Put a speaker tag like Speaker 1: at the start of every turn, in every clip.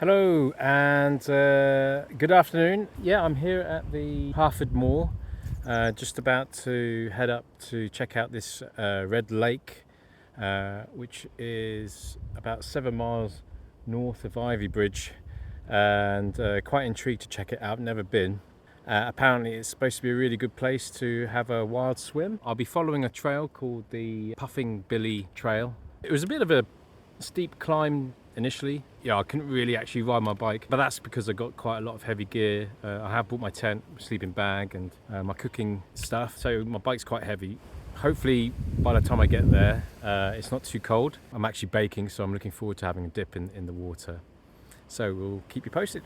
Speaker 1: Hello and good afternoon. Yeah, I'm here at the Harford Moor, just about to head up to check out this red lake, which is about 7 miles north of Ivy Bridge, and quite intrigued to check it out. Never been. Apparently it's supposed to be a really good place to have a wild swim. I'll be following a trail called the Puffing Billy Trail. It was a bit of a steep climb initially. Yeah, I couldn't really actually ride my bike, but that's because I got quite a lot of heavy gear. I have brought my tent, sleeping bag, and my cooking stuff, so my bike's quite heavy. Hopefully by the time I get there, it's not too cold. I'm actually baking, so I'm looking forward to having a dip in the water. So we'll keep you posted.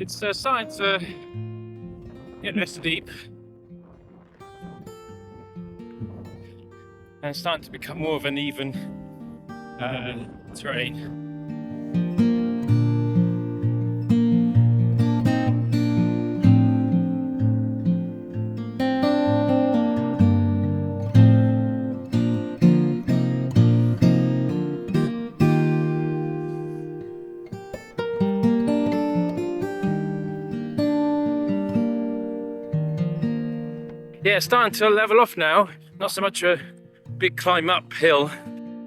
Speaker 1: It's starting to get less deep and it's starting to become more of an even terrain. Yeah, it's starting to level off now. Not so much a big climb uphill,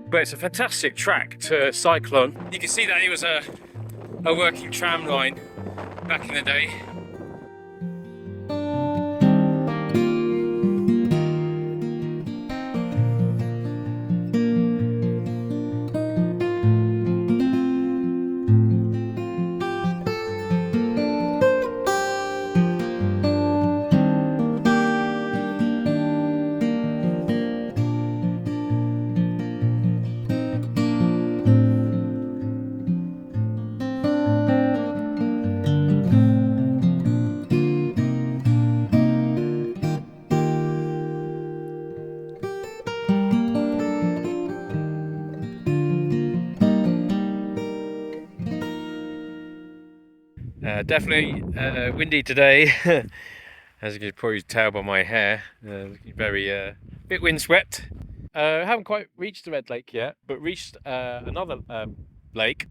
Speaker 1: but it's a fantastic track to cycle on. You can see that it was a working tram line back in the day. Definitely windy today, as you can probably tell by my hair. Very bit windswept. Haven't quite reached the Red Lake yet, but reached another lake.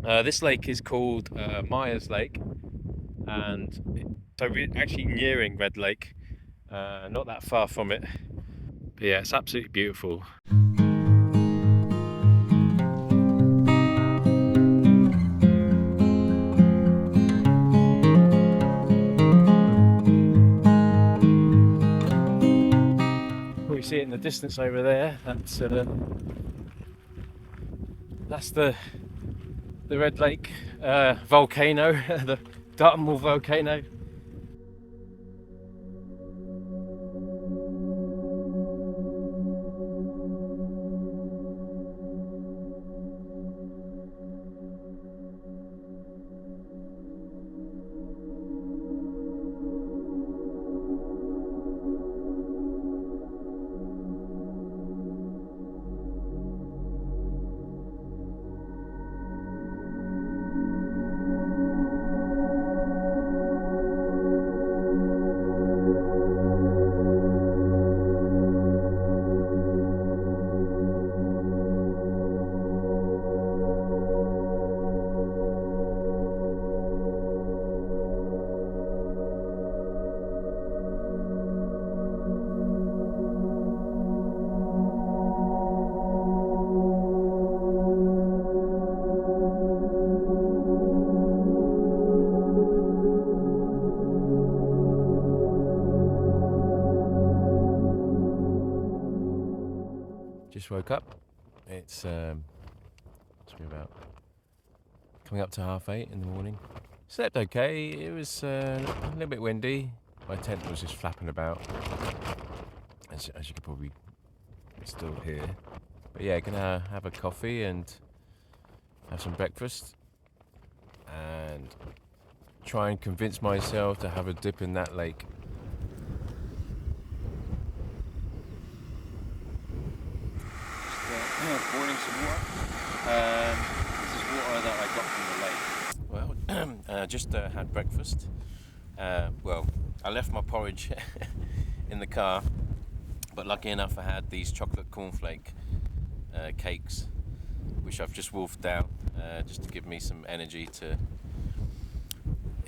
Speaker 1: This lake is called Myers Lake, and so we're actually nearing Red Lake, not that far from it. But yeah, it's absolutely beautiful. We see it in the distance over there. That's the Red Lake volcano, the Dartmoor volcano. Just woke up. It's must be about coming up to 8:30 in the morning. Slept okay. It was a little bit windy. My tent was just flapping about, as you could probably still hear. But yeah, gonna have a coffee and have some breakfast and try and convince myself to have a dip in that lake. Boarding some water. This is water that I got from the lake. Well, just had breakfast. Well, I left my porridge in the car, but lucky enough I had these chocolate cornflake cakes, which I've just wolfed down just to give me some energy to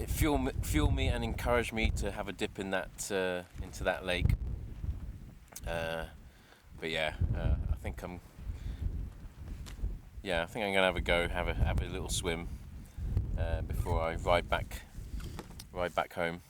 Speaker 1: fuel me and encourage me to have a dip in that into that lake. But yeah, I think I'm gonna have a go, have a little swim before I ride back home.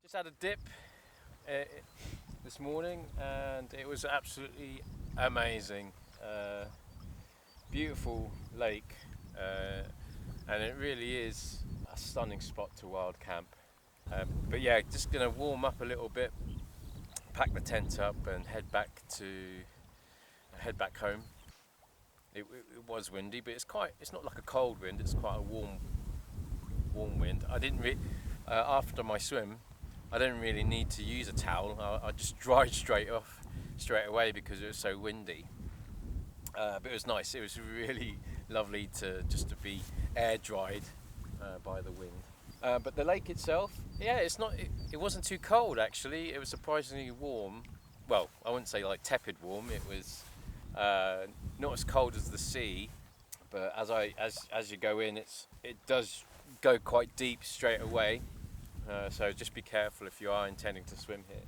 Speaker 1: Just had a dip this morning and it was absolutely amazing. Beautiful lake, and it really is a stunning spot to wild camp. But yeah, just gonna warm up a little bit, pack the tent up and head back home. It was windy, but it's not like a cold wind, it's quite a warm wind. I didn't after my swim I didn't really need to use a towel. I just dried straight away because it was so windy. But it was nice. It was really lovely to be air dried by the wind. But the lake itself, yeah, it wasn't too cold actually. It was surprisingly warm. Well, I wouldn't say like tepid warm. It was not as cold as the sea, but as you go in, it does go quite deep straight away. So just be careful if you are intending to swim here.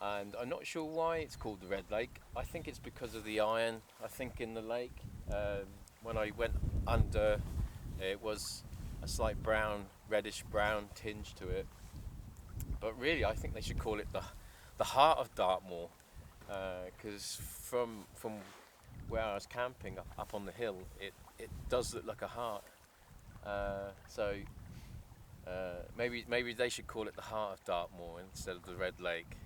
Speaker 1: And I'm not sure why it's called the Red Lake. I think it's because of the iron, I think, in the lake. When I went under, it was a slight reddish brown tinge to it. But really, I think they should call it the heart of Dartmoor, because from where I was camping up on the hill, it does look like a heart. So maybe they should call it the heart of Dartmoor instead of the Red Lake.